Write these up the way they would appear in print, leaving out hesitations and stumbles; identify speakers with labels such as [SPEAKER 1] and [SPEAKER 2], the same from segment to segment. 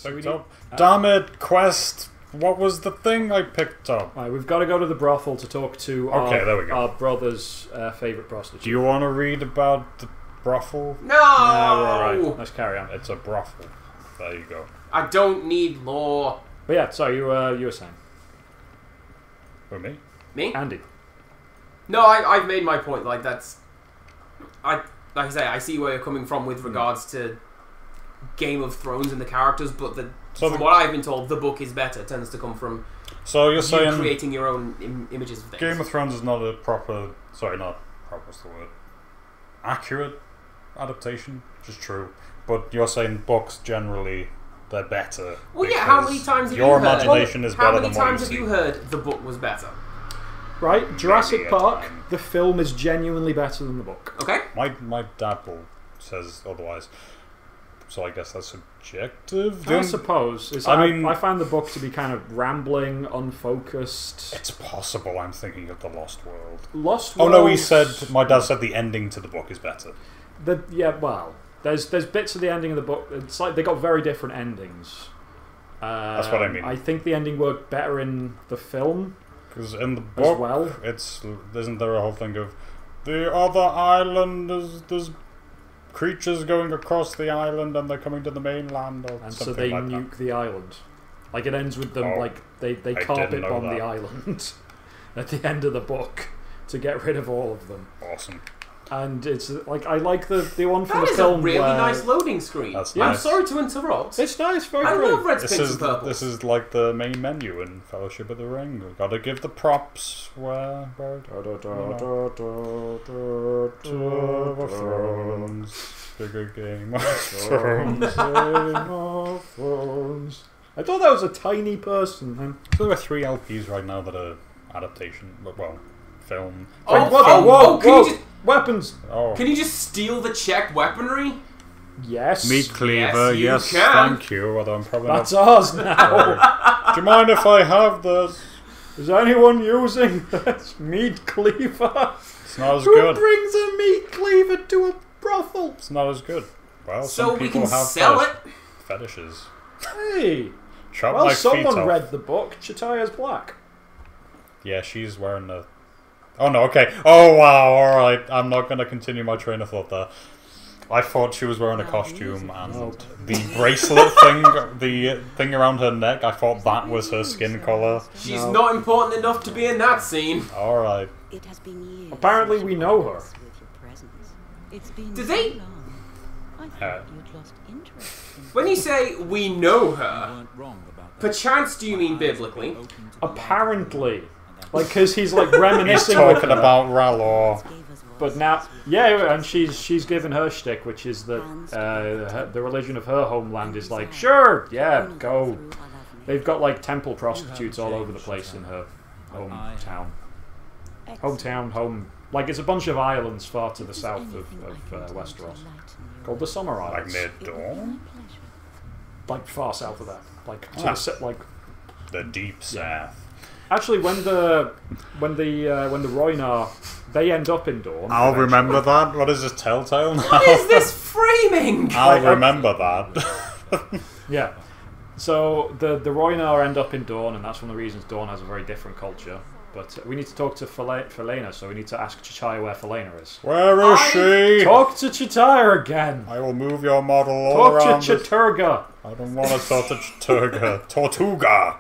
[SPEAKER 1] picked up. Damn it, quest! What was the thing I picked up?
[SPEAKER 2] Right, we've got to go to the brothel to talk to our brother's favourite prostitute.
[SPEAKER 1] Do you want to read about the brothel?
[SPEAKER 3] No!
[SPEAKER 2] Nah, we're alright. Let's carry on.
[SPEAKER 1] It's a brothel. There you go.
[SPEAKER 3] I don't need lore.
[SPEAKER 2] But yeah, sorry, you were saying.
[SPEAKER 1] Who, me?
[SPEAKER 3] Me?
[SPEAKER 2] Andy.
[SPEAKER 3] No, I've made my point. Like, that's... like I say, I see where you're coming from with regards to Game of Thrones and the characters, but from what I've been told, the book is better. It tends to come from
[SPEAKER 1] you're saying
[SPEAKER 3] creating your own images of things.
[SPEAKER 1] Game of Thrones is not a proper... Sorry, not proper, what's the word? Accurate adaptation, which is true. But you're saying books generally, they're better.
[SPEAKER 3] Well, yeah, how many times have you heard...
[SPEAKER 1] Your imagination is better than what you see.
[SPEAKER 3] How many times have you heard the book was better?
[SPEAKER 2] Right, Jurassic Park, the film is genuinely better than the book.
[SPEAKER 3] Okay.
[SPEAKER 1] My dad says otherwise. So I guess that's subjective.
[SPEAKER 2] I suppose. I find the book to be kind of rambling, unfocused.
[SPEAKER 1] It's possible I'm thinking of The Lost World.
[SPEAKER 2] Lost World...
[SPEAKER 1] Oh no, my dad said the ending to the book is better.
[SPEAKER 2] There's bits of the ending of the book. It's like they got very different endings.
[SPEAKER 1] That's what I mean.
[SPEAKER 2] I think the ending worked better in the film.
[SPEAKER 1] Because in the book, isn't there a whole thing of the other island? There's creatures going across the island and they're coming to the mainland, or
[SPEAKER 2] and
[SPEAKER 1] something
[SPEAKER 2] so they
[SPEAKER 1] like
[SPEAKER 2] nuke
[SPEAKER 1] that.
[SPEAKER 2] the island. Like it ends with them they carpet bomb the island at the end of the book to get rid of all of them.
[SPEAKER 1] Awesome.
[SPEAKER 2] And it's like I like the one from the film.
[SPEAKER 3] That is a really nice loading screen.
[SPEAKER 1] That's
[SPEAKER 3] I'm
[SPEAKER 1] nice.
[SPEAKER 3] sorry to interrupt.
[SPEAKER 2] It's nice, very
[SPEAKER 3] I
[SPEAKER 2] great.
[SPEAKER 3] love reds, pinks, and purples.
[SPEAKER 1] This is like the main menu in Fellowship of the Ring. We've got to give the props where Thrones. Bigger Game of Thrones.
[SPEAKER 2] I thought that was a tiny person. Then.
[SPEAKER 1] So there are 3 LPs right now that are adaptation, film.
[SPEAKER 2] Whoa! Weapons!
[SPEAKER 1] Oh.
[SPEAKER 3] Can you just steal the Czech weaponry?
[SPEAKER 2] Yes.
[SPEAKER 1] Meat cleaver,
[SPEAKER 3] yes, you
[SPEAKER 1] yes,
[SPEAKER 3] can.
[SPEAKER 1] thank you. Although I'm probably
[SPEAKER 2] That's ours now.
[SPEAKER 1] Do you mind if I have this?
[SPEAKER 2] Is anyone using this meat cleaver?
[SPEAKER 1] It's not as
[SPEAKER 2] Who
[SPEAKER 1] good.
[SPEAKER 2] brings a meat cleaver to a brothel?
[SPEAKER 1] It's not as good. Well,
[SPEAKER 3] so
[SPEAKER 1] some
[SPEAKER 3] we
[SPEAKER 1] people
[SPEAKER 3] can
[SPEAKER 1] have
[SPEAKER 3] sell it.
[SPEAKER 1] fetishes.
[SPEAKER 2] Hey.
[SPEAKER 1] Chop
[SPEAKER 2] Well,
[SPEAKER 1] my feet
[SPEAKER 2] someone
[SPEAKER 1] off.
[SPEAKER 2] read the book. Chitaya's black.
[SPEAKER 1] Yeah, she's wearing the... Oh no, okay. Oh wow, alright. I'm not going to continue my train of thought there. I thought she was wearing a costume and the bracelet thing, the thing around her neck, I thought that was her skin colour.
[SPEAKER 3] She's not important enough to be in that scene.
[SPEAKER 1] Alright.
[SPEAKER 2] Apparently we know her.
[SPEAKER 3] Do they... When you say we know her, perchance do you mean biblically?
[SPEAKER 2] Apparently. Like, because he's like reminiscing
[SPEAKER 1] He's
[SPEAKER 2] with
[SPEAKER 1] talking
[SPEAKER 2] her.
[SPEAKER 1] about R'hllor.
[SPEAKER 2] But now, yeah, and she's given her shtick, which is that the religion of her homeland is like, sure, yeah, go. They've got like temple prostitutes all over the place in her hometown. Like it's a bunch of islands far to the south of Westeros, called the Summer Isles.
[SPEAKER 1] Like near Dawn?
[SPEAKER 2] Like far south of that, like
[SPEAKER 1] the deep south.
[SPEAKER 2] Actually, when the Rhoynar, they end up in Dawn.
[SPEAKER 1] I'll remember that. What is this, Telltale now?
[SPEAKER 3] What is this framing?
[SPEAKER 1] I'll remember that.
[SPEAKER 2] Yeah. So the Rhoynar end up in Dawn, and that's one of the reasons Dawn has a very different culture. But we need to talk to Felena, so we need to ask Chitaya where Felena is.
[SPEAKER 1] Where is she?
[SPEAKER 2] Talk to Chitaya again.
[SPEAKER 1] I will move your model all around.
[SPEAKER 2] Talk to Chiturga.
[SPEAKER 1] I don't want to talk to Chiturga. Tortuga.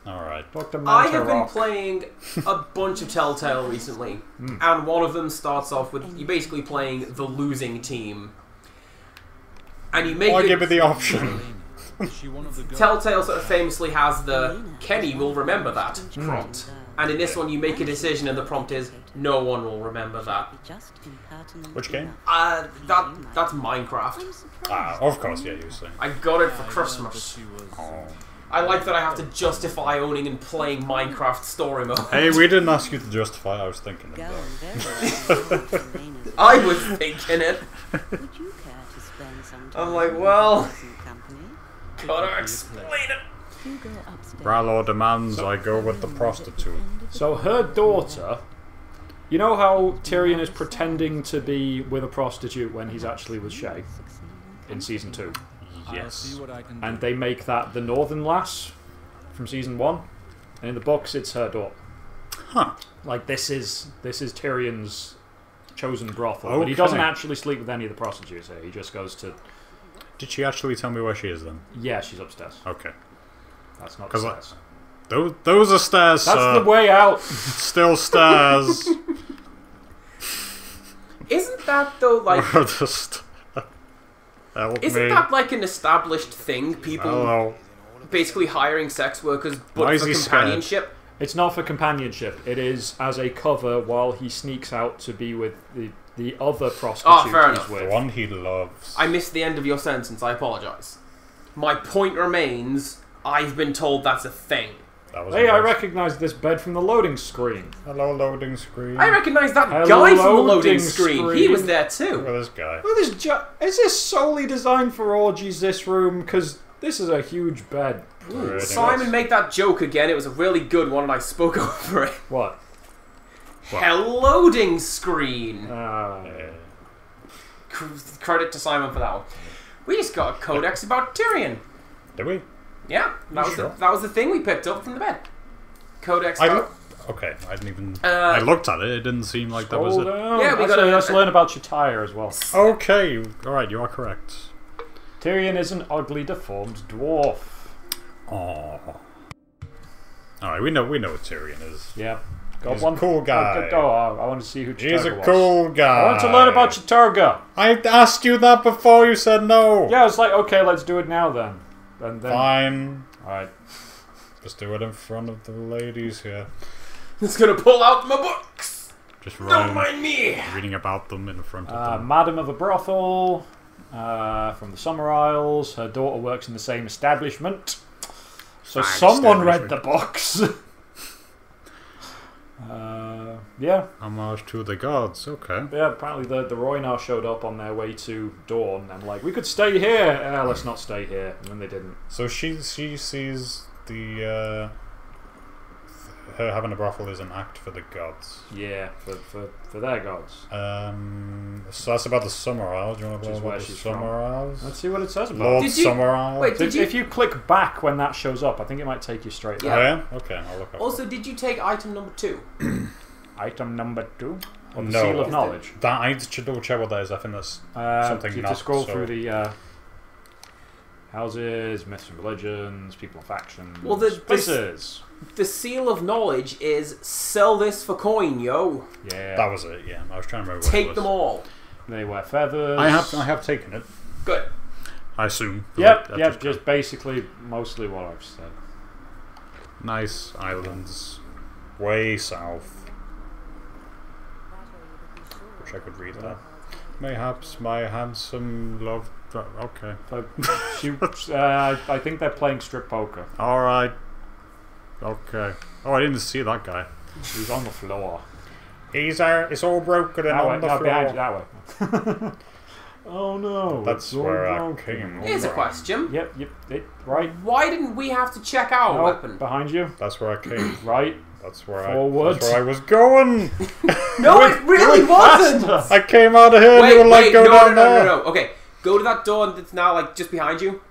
[SPEAKER 1] Alright.
[SPEAKER 3] I have been playing a bunch of Telltale recently, and one of them starts off with you basically playing the losing team. And you make
[SPEAKER 1] Why give me the option?
[SPEAKER 3] Telltale sort of famously has the Kenny will remember that prompt. And in this one you make a decision and the prompt is no one will remember that.
[SPEAKER 1] Which game?
[SPEAKER 3] That's Minecraft.
[SPEAKER 1] Ah, of course, yeah, you say.
[SPEAKER 3] I got it for Christmas.
[SPEAKER 1] Oh.
[SPEAKER 3] I like that I have to justify owning and playing Minecraft story mode.
[SPEAKER 1] Hey, we didn't ask you to justify, I was thinking of that.
[SPEAKER 3] I was thinking it. I'm like, well, gotta explain it.
[SPEAKER 1] R'hllor demands I go with the prostitute.
[SPEAKER 2] So her daughter, you know how Tyrion is pretending to be with a prostitute when he's actually with Shay in season 2?
[SPEAKER 1] Yes.
[SPEAKER 2] And they make that the Northern Lass from season 1. And in the books, it's her daughter.
[SPEAKER 1] Huh.
[SPEAKER 2] Like, this is Tyrion's chosen brothel.
[SPEAKER 1] Okay.
[SPEAKER 2] But he doesn't actually sleep with any of the prostitutes here. He just goes to...
[SPEAKER 1] Did she actually tell me where she is then?
[SPEAKER 2] Yeah, she's upstairs.
[SPEAKER 1] Okay.
[SPEAKER 2] That's not the stairs.
[SPEAKER 1] Those are stairs,
[SPEAKER 2] That's
[SPEAKER 1] sir.
[SPEAKER 2] the way out.
[SPEAKER 1] Still stairs.
[SPEAKER 3] Isn't that, though, like...
[SPEAKER 1] Just help
[SPEAKER 3] Isn't
[SPEAKER 1] me.
[SPEAKER 3] that, like, an established thing? People
[SPEAKER 1] Hello.
[SPEAKER 3] basically hiring sex workers,
[SPEAKER 1] Why
[SPEAKER 3] but
[SPEAKER 1] is
[SPEAKER 3] for
[SPEAKER 1] he
[SPEAKER 3] companionship?
[SPEAKER 2] It's not for companionship. It is as a cover while he sneaks out to be with the other prostitute
[SPEAKER 3] fair
[SPEAKER 2] he's
[SPEAKER 3] enough.
[SPEAKER 1] The
[SPEAKER 2] with.
[SPEAKER 1] one he loves.
[SPEAKER 3] I missed the end of your sentence, I apologise. My point remains, I've been told that's a thing.
[SPEAKER 1] That was
[SPEAKER 2] Hey, I
[SPEAKER 1] nice.
[SPEAKER 2] recognise this bed from the loading screen.
[SPEAKER 1] Hello, loading screen.
[SPEAKER 3] I recognise that
[SPEAKER 2] Hello,
[SPEAKER 3] guy from the loading
[SPEAKER 2] loading
[SPEAKER 3] screen. He
[SPEAKER 2] screen.
[SPEAKER 3] was there
[SPEAKER 1] Look
[SPEAKER 3] too.
[SPEAKER 1] at this guy.
[SPEAKER 2] Look at this is this solely designed for orgies, this room? Because this is a huge bed.
[SPEAKER 1] Pretty
[SPEAKER 3] Simon
[SPEAKER 1] much.
[SPEAKER 3] made that joke again. It was a really good one and I spoke over it.
[SPEAKER 2] What?
[SPEAKER 3] Hell loading screen.
[SPEAKER 1] Yeah.
[SPEAKER 3] Credit to Simon for that one. We just got a codex about Tyrion.
[SPEAKER 1] Did we?
[SPEAKER 3] Yeah, that was,
[SPEAKER 1] Sure.
[SPEAKER 3] that was the thing we picked up from the bed. Codex.
[SPEAKER 1] Okay, I didn't even. I looked at it. It didn't seem like that was
[SPEAKER 2] Scroll
[SPEAKER 1] it.
[SPEAKER 2] down.
[SPEAKER 3] Yeah, we
[SPEAKER 2] Actually,
[SPEAKER 3] gotta-
[SPEAKER 2] let's learn about Chitaya as well.
[SPEAKER 1] Okay, all right, you are correct.
[SPEAKER 2] Tyrion is an ugly, deformed dwarf.
[SPEAKER 1] Oh. All right, we know what Tyrion is.
[SPEAKER 2] Yeah. Got
[SPEAKER 1] He's
[SPEAKER 2] one
[SPEAKER 1] a cool guy.
[SPEAKER 2] I want to see who Chitaya
[SPEAKER 1] He's a
[SPEAKER 2] was.
[SPEAKER 1] cool guy.
[SPEAKER 2] I want to learn about Chitarga.
[SPEAKER 1] I asked you that before. You said no.
[SPEAKER 2] Yeah, I was like, okay, let's do it now then. And then
[SPEAKER 1] Fine.
[SPEAKER 2] Alright.
[SPEAKER 1] Just do it in front of the ladies here.
[SPEAKER 3] It's gonna pull out my books.
[SPEAKER 1] Just
[SPEAKER 3] Don't mind me.
[SPEAKER 1] reading about them in front of them.
[SPEAKER 2] Madam of a brothel from the Summer Isles. Her daughter works in the same establishment. So
[SPEAKER 1] Fine
[SPEAKER 2] someone read
[SPEAKER 1] establishment.
[SPEAKER 2] the books. Yeah.
[SPEAKER 1] Homage to the gods. Okay.
[SPEAKER 2] Yeah, apparently the Roynar showed up on their way to Dawn and like, we could stay here. Let's not stay here. And then they didn't.
[SPEAKER 1] So she sees the her having a brothel is an act for the gods.
[SPEAKER 2] Yeah, for their gods.
[SPEAKER 1] So that's about the Summer Isles. Do you want to
[SPEAKER 2] Which is
[SPEAKER 1] know
[SPEAKER 2] where
[SPEAKER 1] about the
[SPEAKER 2] she's from.
[SPEAKER 1] Summer Isles?
[SPEAKER 2] Let's see what it says about
[SPEAKER 1] Lord
[SPEAKER 2] it.
[SPEAKER 3] Did you-
[SPEAKER 1] Summer Isles.
[SPEAKER 3] Wait, did you-
[SPEAKER 2] If you click back when that shows up, I think it might take you straight
[SPEAKER 3] Yeah.
[SPEAKER 1] Oh
[SPEAKER 2] back.
[SPEAKER 1] yeah. Okay, I'll look up.
[SPEAKER 3] Also, did you take item number 2?
[SPEAKER 2] Item number 2. Or the
[SPEAKER 1] No.
[SPEAKER 2] Seal of Knowledge.
[SPEAKER 1] That I need to double check what that is. I think that's something
[SPEAKER 2] You
[SPEAKER 1] not
[SPEAKER 2] have to scroll
[SPEAKER 1] so-
[SPEAKER 2] through the houses, myths and religions, people and factions,
[SPEAKER 3] Well, the-
[SPEAKER 2] places.
[SPEAKER 3] The seal of knowledge is sell this for coin, yo.
[SPEAKER 2] Yeah.
[SPEAKER 1] That was it. Yeah, I was trying to remember. What it
[SPEAKER 3] Take
[SPEAKER 1] was.
[SPEAKER 3] them all.
[SPEAKER 2] They wear feathers.
[SPEAKER 1] I have taken it.
[SPEAKER 3] Good.
[SPEAKER 1] I assume. 'cause
[SPEAKER 2] Yep,
[SPEAKER 1] I
[SPEAKER 2] yep, just basically mostly what I've said.
[SPEAKER 1] nice islands, way south. Wish I could read that. Mayhaps my handsome love. Okay.
[SPEAKER 2] But I think they're playing strip poker.
[SPEAKER 1] All right. Okay. Oh, I didn't see that guy.
[SPEAKER 2] He's on the floor.
[SPEAKER 1] It's all broken and
[SPEAKER 2] That way,
[SPEAKER 1] on the
[SPEAKER 2] no,
[SPEAKER 1] floor.
[SPEAKER 2] behind you, that way. Oh no.
[SPEAKER 1] That's
[SPEAKER 2] it's all
[SPEAKER 1] where I
[SPEAKER 2] broken.
[SPEAKER 1] came.
[SPEAKER 3] Here's a
[SPEAKER 1] from.
[SPEAKER 3] question.
[SPEAKER 2] Yep, right.
[SPEAKER 3] Why didn't we have to check our
[SPEAKER 2] No,
[SPEAKER 3] weapon?
[SPEAKER 2] behind you.
[SPEAKER 1] That's where I came.
[SPEAKER 2] Right.
[SPEAKER 1] That's where
[SPEAKER 2] Forward.
[SPEAKER 1] That's where I was going.
[SPEAKER 3] No, it really wasn't!
[SPEAKER 2] Faster.
[SPEAKER 1] I came out of here and you were like, go
[SPEAKER 3] no,
[SPEAKER 1] down
[SPEAKER 3] no,
[SPEAKER 1] there.
[SPEAKER 3] no. Okay, go to that door that's now like just behind you.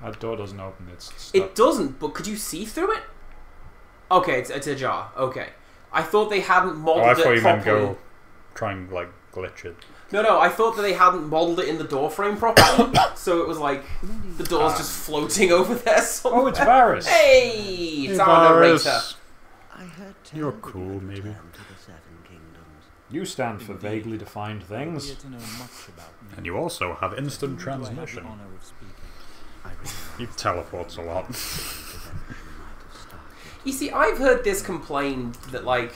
[SPEAKER 2] That door doesn't open. It's stuck.
[SPEAKER 3] It doesn't, but could you see through it? Okay, it's ajar. Okay. I thought they hadn't
[SPEAKER 1] Oh,
[SPEAKER 3] modeled
[SPEAKER 1] I thought
[SPEAKER 3] it
[SPEAKER 1] you meant
[SPEAKER 3] properly.
[SPEAKER 1] go try and like glitch it.
[SPEAKER 3] No, I thought that they hadn't modeled it in the door frame properly, so it was like the door's just floating over there somewhere.
[SPEAKER 2] Oh, it's Varys.
[SPEAKER 3] Hey, it's our narrator.
[SPEAKER 4] I heard
[SPEAKER 1] You're
[SPEAKER 4] tales
[SPEAKER 1] cool,
[SPEAKER 4] of
[SPEAKER 1] maybe.
[SPEAKER 4] return to the Seven Kingdoms.
[SPEAKER 2] You stand for vaguely defined things.
[SPEAKER 4] To know much about me.
[SPEAKER 1] And you also have instant
[SPEAKER 4] Who I have the
[SPEAKER 1] transmission.
[SPEAKER 4] honor of speaking. I realize
[SPEAKER 1] You teleports a lot.
[SPEAKER 4] that eventually might have started.
[SPEAKER 3] You see, I've heard this complained that like,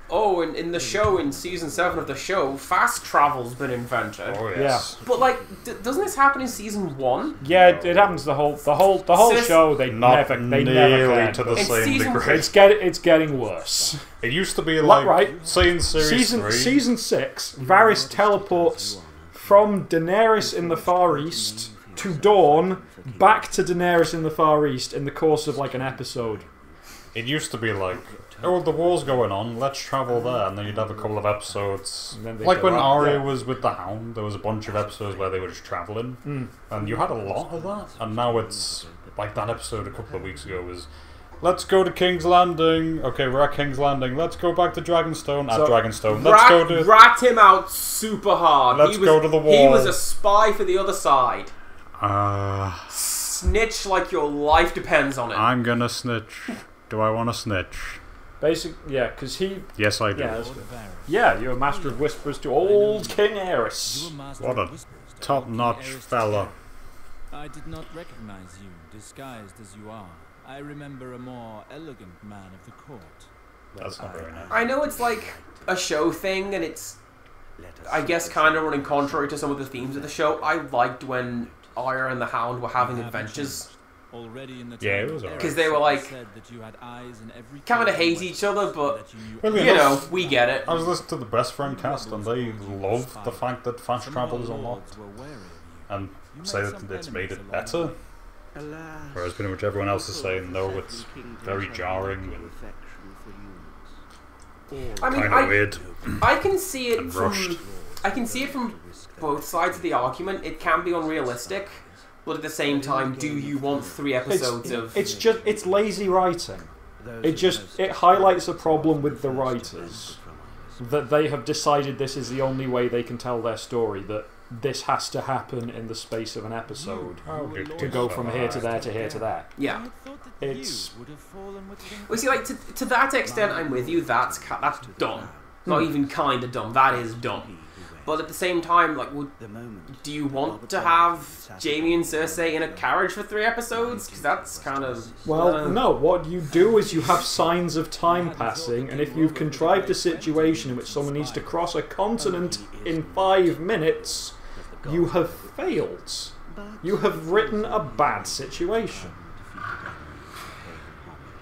[SPEAKER 3] oh, in the show, in season 7 of the show, fast travel's been invented.
[SPEAKER 1] Oh yes.
[SPEAKER 3] But like, doesn't this happen in season 1?
[SPEAKER 2] Yeah, it happens the whole
[SPEAKER 3] Sis-
[SPEAKER 2] show. They
[SPEAKER 1] Not
[SPEAKER 2] never
[SPEAKER 1] nearly
[SPEAKER 2] can,
[SPEAKER 1] to the
[SPEAKER 2] but
[SPEAKER 3] It's
[SPEAKER 1] same
[SPEAKER 3] season
[SPEAKER 1] degree.
[SPEAKER 2] it's getting worse.
[SPEAKER 1] It used to be like
[SPEAKER 2] right.
[SPEAKER 1] saying series 3.
[SPEAKER 2] Season 6, Varys teleports from Daenerys in the Far East to Dawn, back to Daenerys in the Far East in the course of like an episode.
[SPEAKER 1] It used to be like, oh, the war's going on, let's travel there, and then you'd have a couple of episodes. Like when Arya was with the Hound, there was a bunch of episodes where they were just traveling, and you had a lot of that. And now it's like that episode a couple of weeks ago was, let's go to King's Landing. Okay, we're at King's Landing. Let's go back to Dragonstone. At Dragonstone. Let's go to...
[SPEAKER 3] Rat him out super hard.
[SPEAKER 1] Let's go to the wall.
[SPEAKER 3] He was a spy for the other side. Snitch like your life depends on it.
[SPEAKER 1] I'm gonna snitch. Do I want to snitch?
[SPEAKER 2] Yeah, because he...
[SPEAKER 1] Yes, I do.
[SPEAKER 2] Yeah, you're a master of whispers to old King Aerys.
[SPEAKER 1] What a top-notch fella.
[SPEAKER 5] I did not recognize you, disguised as you are. I remember a more elegant man of the court.
[SPEAKER 1] That's not very nice.
[SPEAKER 3] I know it's like a show thing, and it's, I guess, kind of running contrary to some of the themes of the show. I liked when Arya and the Hound were having adventures.
[SPEAKER 1] Yeah, it was alright.
[SPEAKER 3] Because they were like, kind of hate each other, but, you know, we get it.
[SPEAKER 1] I was listening to the Best Friend cast, and they love the fact that fast travel is unlocked. And say that it's made it better. Whereas pretty much everyone else is saying, no, it's very jarring and kind of weird.
[SPEAKER 3] I can see it
[SPEAKER 1] rushed.
[SPEAKER 3] from both sides of the argument. It can be unrealistic, but at the same time, do you want 3 episodes of...
[SPEAKER 2] It's lazy writing. It highlights a problem with the writers. That they have decided this is the only way they can tell their story, that this has to happen in the space of an episode to go from here to there to here to there.
[SPEAKER 3] Yeah.
[SPEAKER 2] It's...
[SPEAKER 3] Well, see, like, to that extent, I'm with you. That's dumb. Not even kind of dumb. That is dumb. But at the same time, like, do you want to have Jaime and Cersei in a carriage for 3 episodes? Because that's kind of...
[SPEAKER 2] Well, no. What you do is you have signs of time passing, and if you've contrived a situation in which someone needs to cross a continent in 5 minutes, you have failed. You have written a bad situation.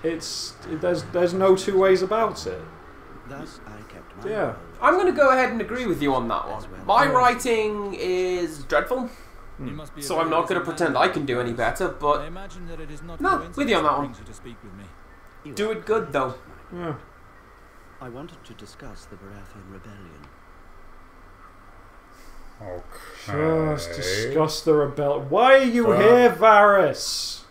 [SPEAKER 2] There's no 2 ways about it. Yeah.
[SPEAKER 3] I'm going to go ahead and agree with you on that one. My writing is dreadful, so I'm not going to pretend I can do any better, but... No, with you on that one. Do it good, though.
[SPEAKER 2] Yeah.
[SPEAKER 4] I wanted to discuss the Baratheon rebellion.
[SPEAKER 1] Okay.
[SPEAKER 2] Just discuss the rebellion. Why are you here, Varys?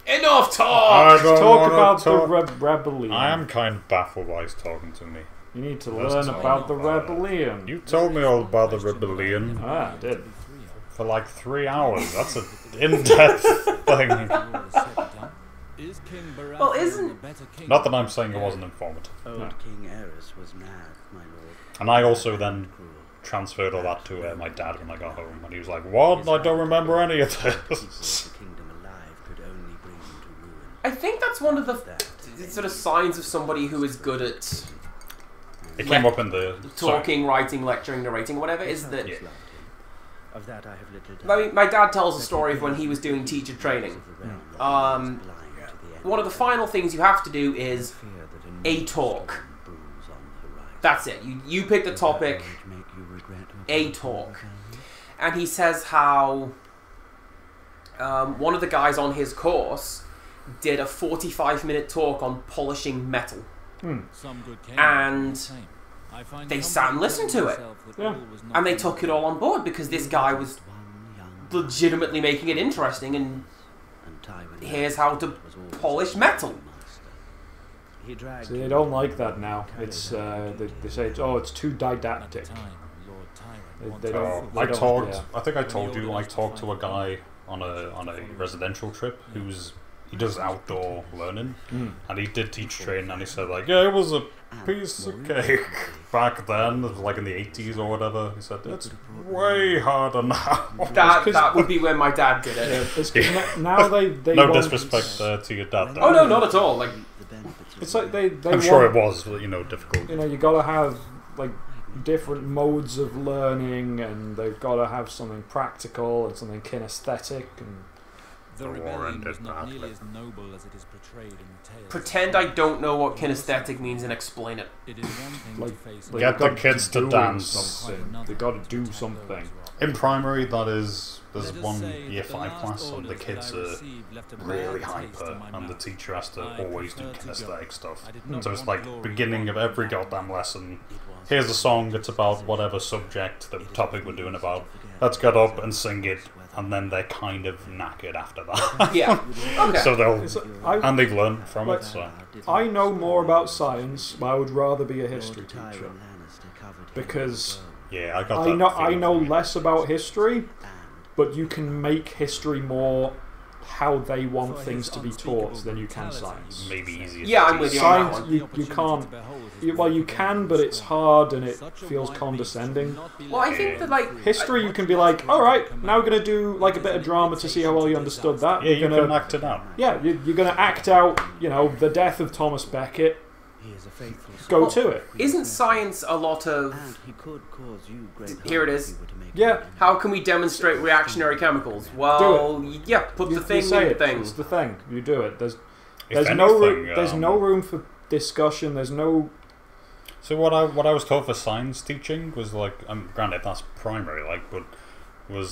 [SPEAKER 3] Enough talk!
[SPEAKER 2] Talk about the rebellion.
[SPEAKER 1] I am kind of baffled why he's talking to me.
[SPEAKER 2] You need to learn about the rebellion.
[SPEAKER 1] You told me all about the rebellion.
[SPEAKER 2] I did.
[SPEAKER 1] For like 3 hours. That's an in-depth thing.
[SPEAKER 3] Well, isn't...
[SPEAKER 1] Not that I'm saying it wasn't informative.
[SPEAKER 4] Old King Aerys was mad, my lord.
[SPEAKER 1] And I also then transferred all that to my dad when I got home, and he was like, "What? I don't remember any of this."
[SPEAKER 3] I think that's one of the sort of signs of somebody who is good at...
[SPEAKER 1] It came up in the...
[SPEAKER 3] Talking, writing, lecturing, narrating, whatever, is that...
[SPEAKER 1] Yeah.
[SPEAKER 4] Of that I have little doubt.
[SPEAKER 3] My dad tells a story of when he was doing teacher training. One of the final things you have to do is a talk. That's it. You pick the topic, a talk. And he says how one of the guys on his course did a 45-minute talk on polishing metal. And they sat and listened to it.
[SPEAKER 2] Yeah.
[SPEAKER 3] And they took it all on board because this guy was legitimately making it interesting, and here's how to polish metal.
[SPEAKER 2] So they don't like that now. It's they say it's too didactic.
[SPEAKER 1] I think I told you I talked to a guy on a residential trip he does outdoor learning, and he did teach training, and he said like, yeah, it was a piece of cake back then, like in the 80s or whatever. He said it's way harder now.
[SPEAKER 3] That would be when my dad did it.
[SPEAKER 2] Yeah, now they
[SPEAKER 1] no disrespect to your dad.
[SPEAKER 3] Oh no, not at all. Like,
[SPEAKER 2] it's like they
[SPEAKER 1] I'm sure it was, difficult.
[SPEAKER 2] You gotta have like different modes of learning, and they've got to have something practical and something kinesthetic, and
[SPEAKER 5] The
[SPEAKER 1] war
[SPEAKER 5] rebellion
[SPEAKER 1] ended
[SPEAKER 5] was not
[SPEAKER 1] badly.
[SPEAKER 5] nearly as noble as it is portrayed in the tales.
[SPEAKER 3] Pretend I don't know what kinesthetic means and explain it.
[SPEAKER 5] It is one thing
[SPEAKER 2] Like,
[SPEAKER 5] to face
[SPEAKER 2] they
[SPEAKER 1] Get the
[SPEAKER 2] got
[SPEAKER 1] kids to
[SPEAKER 2] do
[SPEAKER 1] dance.
[SPEAKER 2] something. They got to do something.
[SPEAKER 1] In primary, there's
[SPEAKER 5] Let us
[SPEAKER 1] one
[SPEAKER 5] say
[SPEAKER 1] year
[SPEAKER 5] that the
[SPEAKER 1] 5
[SPEAKER 5] last
[SPEAKER 1] class, and the
[SPEAKER 5] orders that
[SPEAKER 1] kids
[SPEAKER 5] I
[SPEAKER 1] are
[SPEAKER 5] received left a bad
[SPEAKER 1] really
[SPEAKER 5] taste
[SPEAKER 1] hyper,
[SPEAKER 5] in my
[SPEAKER 1] and the
[SPEAKER 5] mouth.
[SPEAKER 1] teacher has to
[SPEAKER 5] I
[SPEAKER 1] always do
[SPEAKER 5] prefer to
[SPEAKER 1] kinesthetic
[SPEAKER 5] go.
[SPEAKER 1] stuff.
[SPEAKER 5] I did not
[SPEAKER 1] So it's
[SPEAKER 5] want
[SPEAKER 1] like
[SPEAKER 5] glory
[SPEAKER 1] beginning of every goddamn lesson. Here's a song that's about whatever subject, the topic we're doing about. Let's get up and sing it, and then they're kind of knackered after that.
[SPEAKER 3] Yeah. Okay.
[SPEAKER 1] So they'll,
[SPEAKER 2] I,
[SPEAKER 1] and they've learned from it. So
[SPEAKER 2] I know more about science, but I would rather be a history teacher because
[SPEAKER 1] yeah, I got
[SPEAKER 2] I
[SPEAKER 1] that.
[SPEAKER 2] know I
[SPEAKER 1] feeling
[SPEAKER 2] know
[SPEAKER 1] from you.
[SPEAKER 2] less about history, but you can make history more how they want things to be taught than you can science.
[SPEAKER 1] Maybe easier.
[SPEAKER 3] Yeah,
[SPEAKER 1] to
[SPEAKER 3] I'm with
[SPEAKER 1] teach.
[SPEAKER 3] you on that
[SPEAKER 2] Science,
[SPEAKER 3] one.
[SPEAKER 2] you can't. Well, you can, but it's hard and it feels condescending.
[SPEAKER 3] Well, I think that, like...
[SPEAKER 2] History, you can be like, all right, now we're gonna do like a bit of drama to see how well you understood that.
[SPEAKER 1] Yeah, you
[SPEAKER 2] You're gonna,
[SPEAKER 1] can act it out.
[SPEAKER 2] yeah, you're gonna act out, you know, the death of Thomas Becket. Go to it.
[SPEAKER 3] Isn't science a lot of...
[SPEAKER 4] And he could cause you great
[SPEAKER 3] Here it
[SPEAKER 4] harm
[SPEAKER 3] is.
[SPEAKER 4] if you were to make
[SPEAKER 2] Yeah.
[SPEAKER 4] him
[SPEAKER 3] How can we demonstrate reactionary chemicals? Well, yeah, put the thing
[SPEAKER 2] say
[SPEAKER 3] in the
[SPEAKER 2] it.
[SPEAKER 3] thing.
[SPEAKER 2] It's the thing. You do it. There's
[SPEAKER 1] If
[SPEAKER 2] no
[SPEAKER 1] anything,
[SPEAKER 2] there's no room for discussion. There's no.
[SPEAKER 1] So what I was told for science teaching was like, granted that's primary, like, but was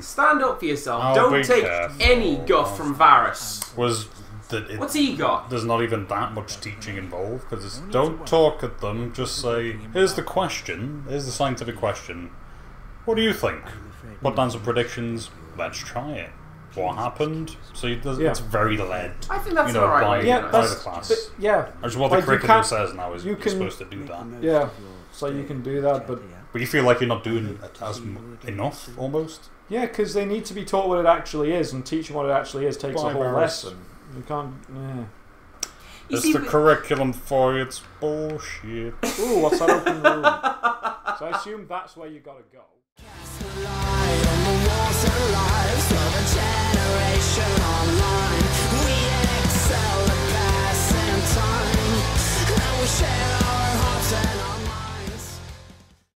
[SPEAKER 3] Stand up for yourself.
[SPEAKER 1] I'll
[SPEAKER 3] Don't
[SPEAKER 1] be
[SPEAKER 3] take
[SPEAKER 1] careful.
[SPEAKER 3] any guff from Varys.
[SPEAKER 1] was that
[SPEAKER 3] What's he got?
[SPEAKER 1] there's not even that much teaching involved because it's don't talk at them, just say here's the question, here's the scientific question. What do you think? Put down some predictions. Let's try it. What happened? So it's very led.
[SPEAKER 3] I think that's
[SPEAKER 1] you know,
[SPEAKER 3] alright.
[SPEAKER 1] by,
[SPEAKER 3] way,
[SPEAKER 2] Yeah,
[SPEAKER 3] you know.
[SPEAKER 1] by
[SPEAKER 2] that's
[SPEAKER 1] the class.
[SPEAKER 2] but, yeah.
[SPEAKER 1] Which is what
[SPEAKER 2] Like,
[SPEAKER 1] the
[SPEAKER 2] you
[SPEAKER 1] curriculum
[SPEAKER 2] can't-
[SPEAKER 1] says now is
[SPEAKER 2] you
[SPEAKER 1] you're
[SPEAKER 2] can-
[SPEAKER 1] supposed to do that.
[SPEAKER 2] Yeah. So you can do that, but
[SPEAKER 1] But you feel like you're not doing enough, almost.
[SPEAKER 2] yeah, because they need to be taught what it actually is, and teaching what it actually is takes a whole
[SPEAKER 1] Varys.
[SPEAKER 2] lesson. You can't. Yeah.
[SPEAKER 3] You
[SPEAKER 1] It's
[SPEAKER 3] see,
[SPEAKER 1] the curriculum for it's bullshit.
[SPEAKER 2] Ooh, what's that open room? So I assume that's where you gotta go.
[SPEAKER 6] Cast a light on the walls and lives of a generation online.